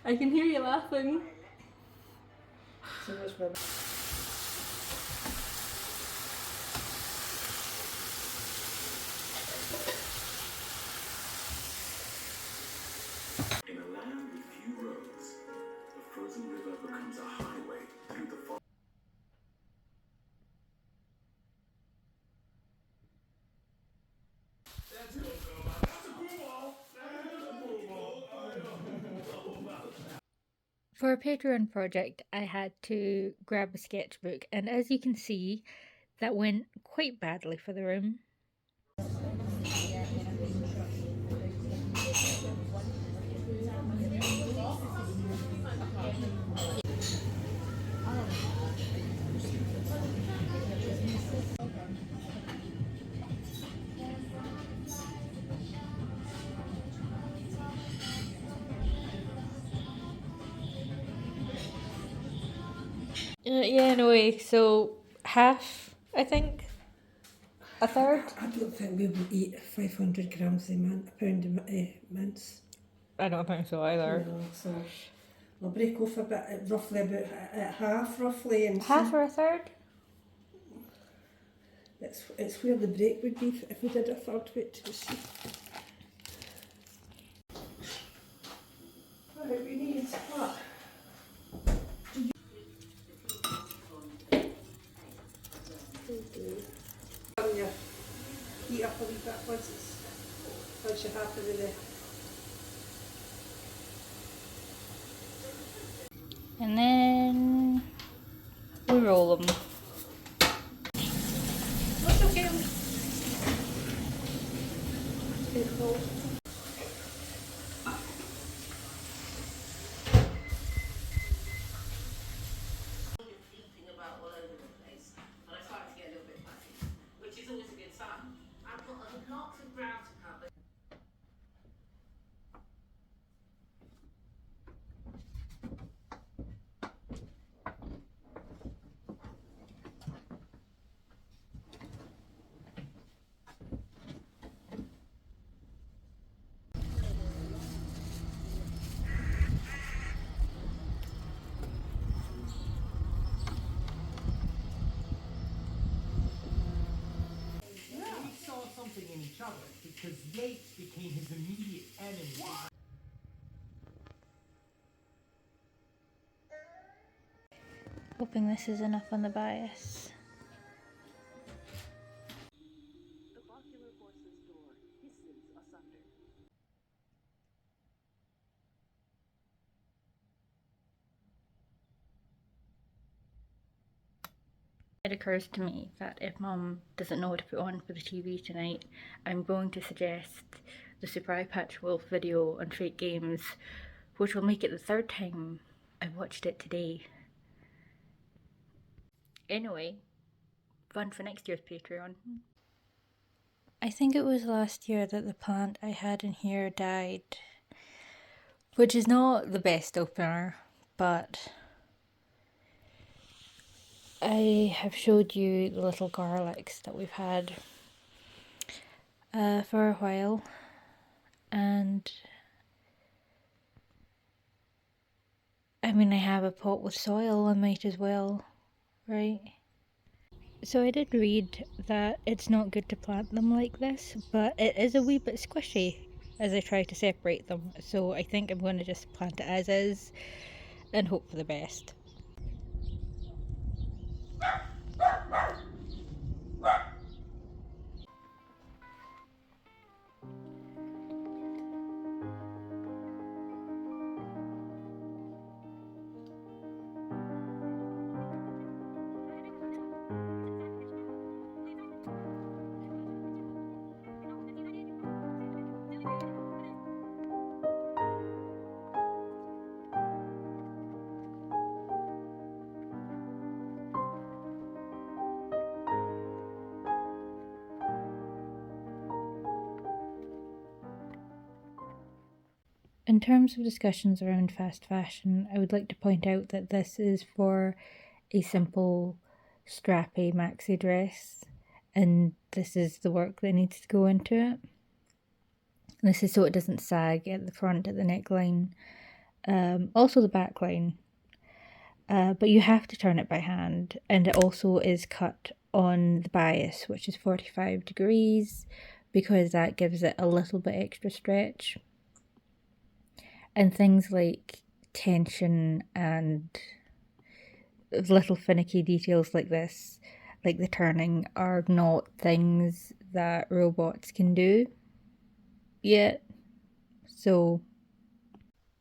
I can hear you laughing. So much for In a land with few roads, the frozen river becomes a highway through the forest. For a Patreon project, I had to grab a sketchbook, and as you can see, that went quite badly for the room. Yeah, in a way, so half, I think. A third? I don't think we will eat 500 grams a pound of mince. I don't think so either. No, so we'll break off a bit, roughly about at half, roughly, and Half see. or a third? It's where the break would be if we did a third bit to see. Right, we need what? On your heat up a wee bit once you're happy with it. And then we roll them. That's okay. It's cold. About all over the place, but I started to get a little bit fussy, which is always a good sign. I've got a lot of ground to cover. We saw something in each other because Yates became his immediate enemy. Hoping this is enough on the bias. The ocular horse's door hisses asunder. It occurs to me that if Mum doesn't know what to put on for the TV tonight, I'm going to suggest the Super Eye Patch Wolf video on Fake Games, which will make it the third time I've watched it today. Anyway, fun for next year's Patreon. I think it was last year that the plant I had in here died, which is not the best opener, but I have showed you the little garlics that we've had for a while, and I mean, I have a pot with soil, I might as well, right? So I did read that it's not good to plant them like this, but it is a wee bit squishy as I try to separate them, so I think I'm going to just plant it as is and hope for the best. In terms of discussions around fast fashion, I would like to point out that this is for a simple strappy maxi dress, and this is the work that needs to go into it. This is so it doesn't sag at the front at the neckline, Also the back line. But you have to turn it by hand, and it also is cut on the bias, which is 45 degrees, because that gives it a little bit extra stretch. And things like tension and little finicky details like this, like the turning, are not things that robots can do yet. So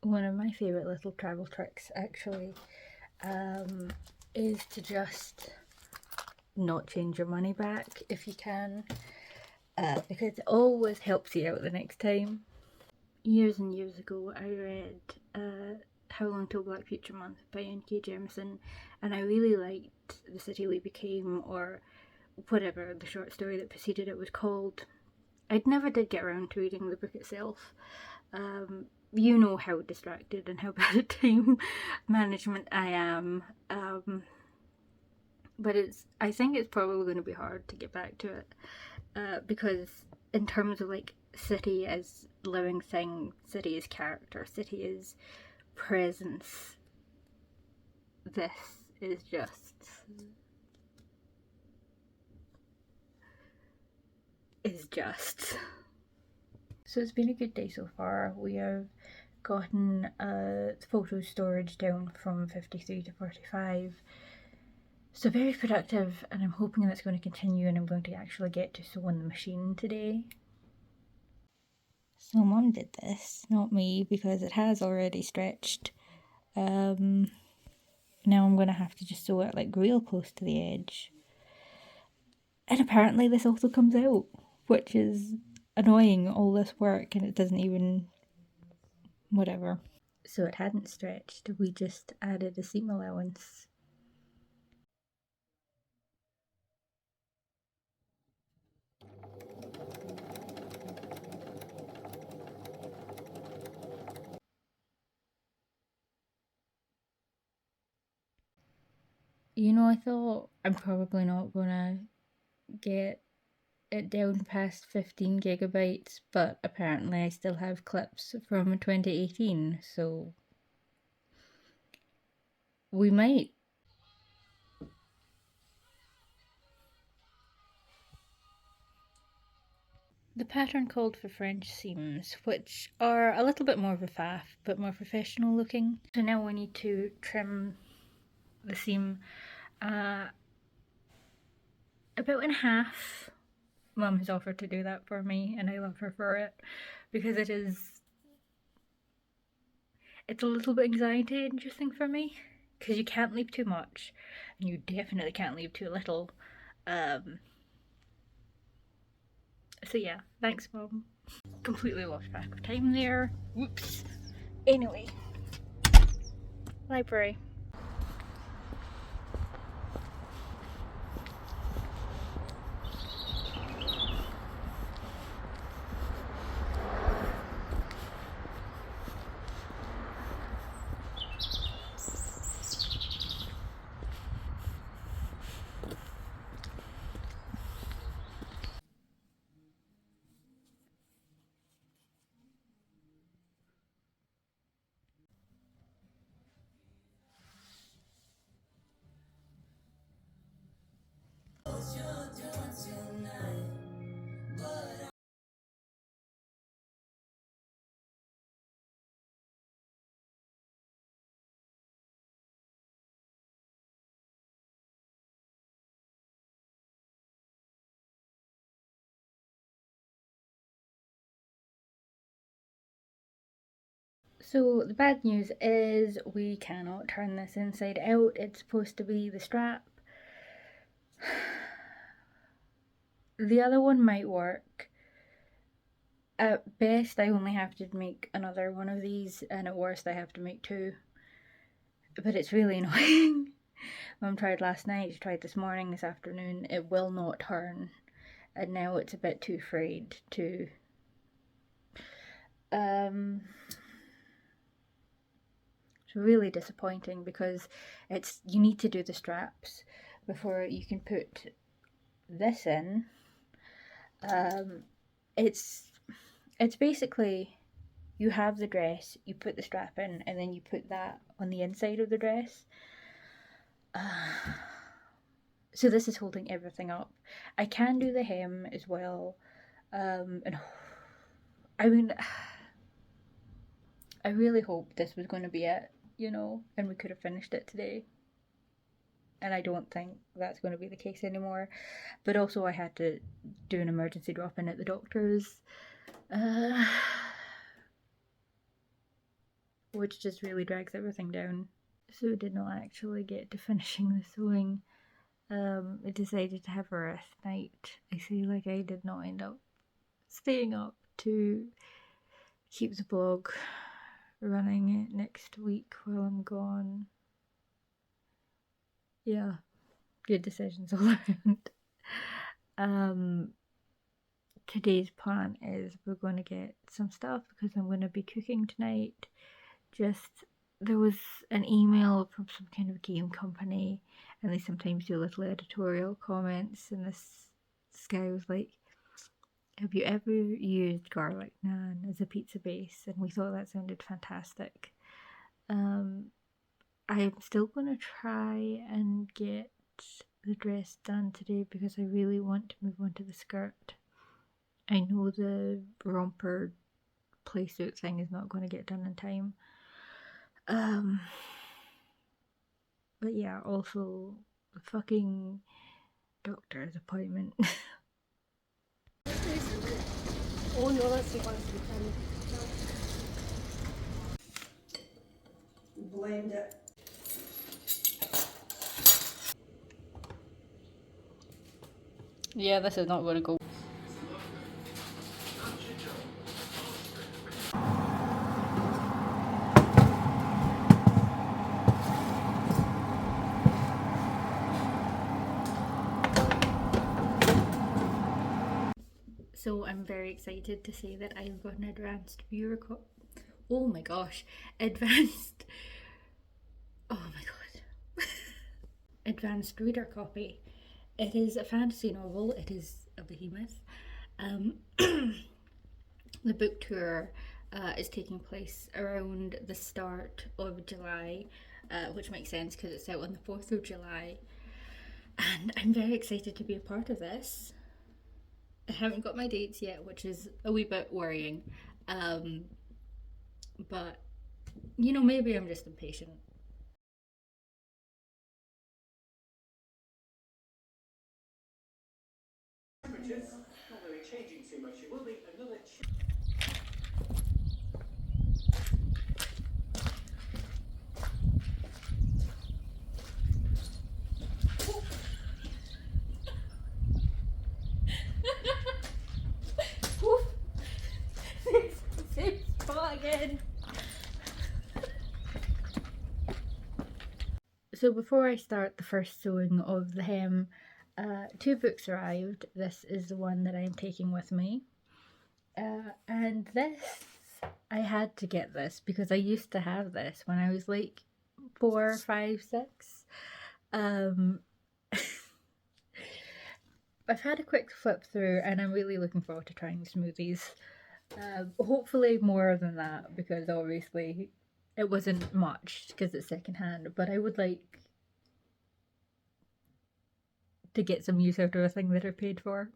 one of my favourite little travel tricks actually is to just not change your money back if you can, because it always helps you out the next time. Years and years ago I read How Long Till Black Future Month by N.K. Jemisin, and I really liked The City We Became, or whatever the short story that preceded it was called. I never did get around to reading the book itself. You know how distracted and how bad at time management I am. But I think it's probably going to be hard to get back to it. Because in terms of like City as living thing, City as character, City as presence, this is just... So it's been a good day so far. We have gotten photo storage down from 53 to 45. So very productive, and I'm hoping that's going to continue, and I'm going to actually get to sew on the machine today. So Mum did this, not me, because it has already stretched. Now I'm going to have to just sew it like real close to the edge. And apparently this also comes out, which is annoying, all this work, and it doesn't even... whatever. So it hadn't stretched, we just added a seam allowance. You know, I thought I'm probably not gonna get it down past 15 gigabytes, but apparently I still have clips from 2018, so we might. The pattern called for French seams, which are a little bit more of a faff, but more professional looking. So now we need to trim the seam about in half. Mum has offered to do that for me, and I love her for it, because it's a little bit anxiety inducing for me, because you can't leave too much, and you definitely can't leave too little. So yeah, thanks Mum. Completely lost track of time there. Whoops. Anyway, library. So the bad news is we cannot turn this inside out. It's supposed to be the strap. The other one might work. At best I only have to make another one of these, and at worst I have to make two. But it's really annoying. Mum tried last night, she tried this morning, this afternoon. It will not turn. And now it's a bit too frayed to... It's really disappointing, because you need to do the straps before you can put this in. It's basically you have the dress, you put the strap in, and then you put that on the inside of the dress. So this is holding everything up. I can do the hem as well. And I mean, I really hoped this was going to be it, you know, and we could have finished it today. And I don't think that's going to be the case anymore. But also I had to do an emergency drop-in at the doctor's, which just really drags everything down. So I did not actually get to finishing the sewing. I decided to have a rest night. I feel like I did not end up staying up to keep the blog running next week while I'm gone. Yeah, good decisions all around. Today's plan is we're going to get some stuff because I'm going to be cooking tonight. There was an email from some kind of game company, and they sometimes do little editorial comments, and this guy was like, have you ever used garlic naan as a pizza base? And we thought that sounded fantastic. I'm still going to try and get the dress done today because I really want to move on to the skirt. I know the romper playsuit thing is not going to get done in time. But yeah, also the fucking doctor's appointment. Oh no, that's the one we blend it. Yeah, this is not going to go. So I'm very excited to say that I've got an advanced viewer oh my gosh, advanced reader copy. It is a fantasy novel. It is a behemoth. The book tour is taking place around the start of July, which makes sense because it's out on the 4th of July. And I'm very excited to be a part of this. I haven't got my dates yet, which is a wee bit worrying. But, you know, maybe I'm just impatient. Temperatures not really changing too much. It will be another. Same spot again. So before I start the first sewing of the hem, 2 books arrived. This is the one that I'm taking with me. And this, I had to get this because I used to have this when I was like 4, 5, 6. I've had a quick flip through and I'm really looking forward to trying the smoothies. Hopefully more than that, because obviously it wasn't much because it's secondhand, but I would like to get some use out of a thing that I paid for.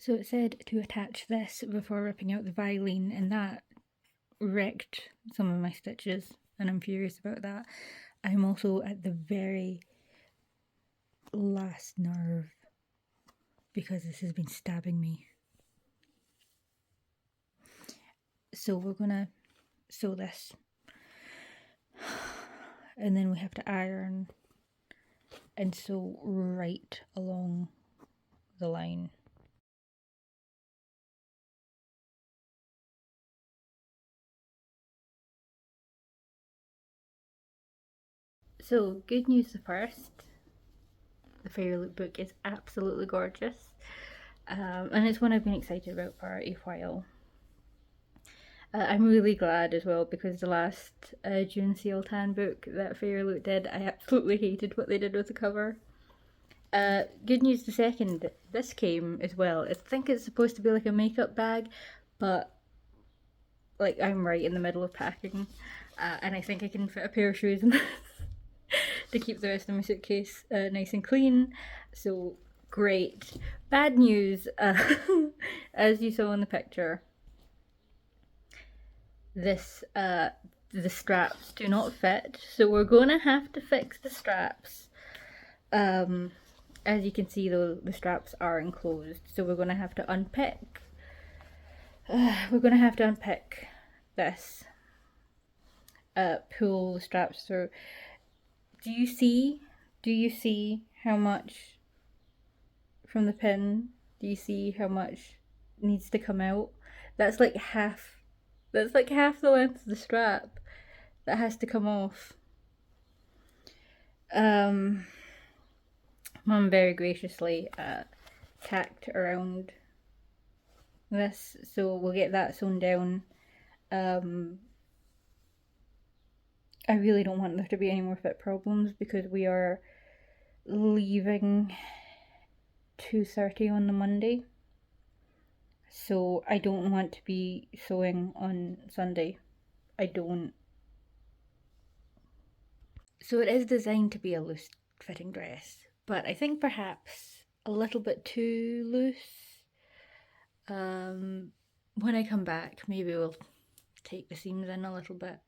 So it said to attach this before ripping out the violin, and that wrecked some of my stitches, and I'm furious about that. I'm also at the very last nerve because this has been stabbing me. So we're gonna sew this, and then we have to iron and sew right along the line. So, good news the first. The Fairy Loot book is absolutely gorgeous. And it's one I've been excited about for a while. I'm really glad as well because the last June Sealtan book that Fairy Loot did, I absolutely hated what they did with the cover. Good news the second, this came as well. I think it's supposed to be like a makeup bag, but like I'm right in the middle of packing, and I think I can fit a pair of shoes in this to keep the rest of my suitcase nice and clean. So great. Bad news, as you saw in the picture, this the straps do not fit, so we're gonna have to fix the straps. As you can see though, the straps are enclosed, so we're gonna have to unpick. We're gonna have to unpick this. Pull the straps through. Do you see? Do you see how much from the pin? Do you see how much needs to come out? That's like half. That's like half the length of the strap that has to come off. Mum very graciously tacked around this, so we'll get that sewn down. I really don't want there to be any more fit problems because we are leaving 2:30 on the Monday, so I don't want to be sewing on Sunday. I don't. So it is designed to be a loose fitting dress, but I think perhaps a little bit too loose. When I come back, maybe we'll take the seams in a little bit,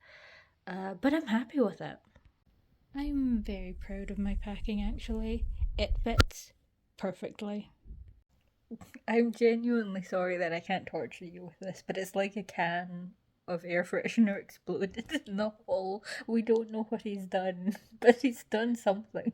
but I'm happy with it. I'm very proud of my packing actually. It fits perfectly. I'm genuinely sorry that I can't torture you with this, but it's like a can of air freshener exploded in the hole. We don't know what he's done, but he's done something.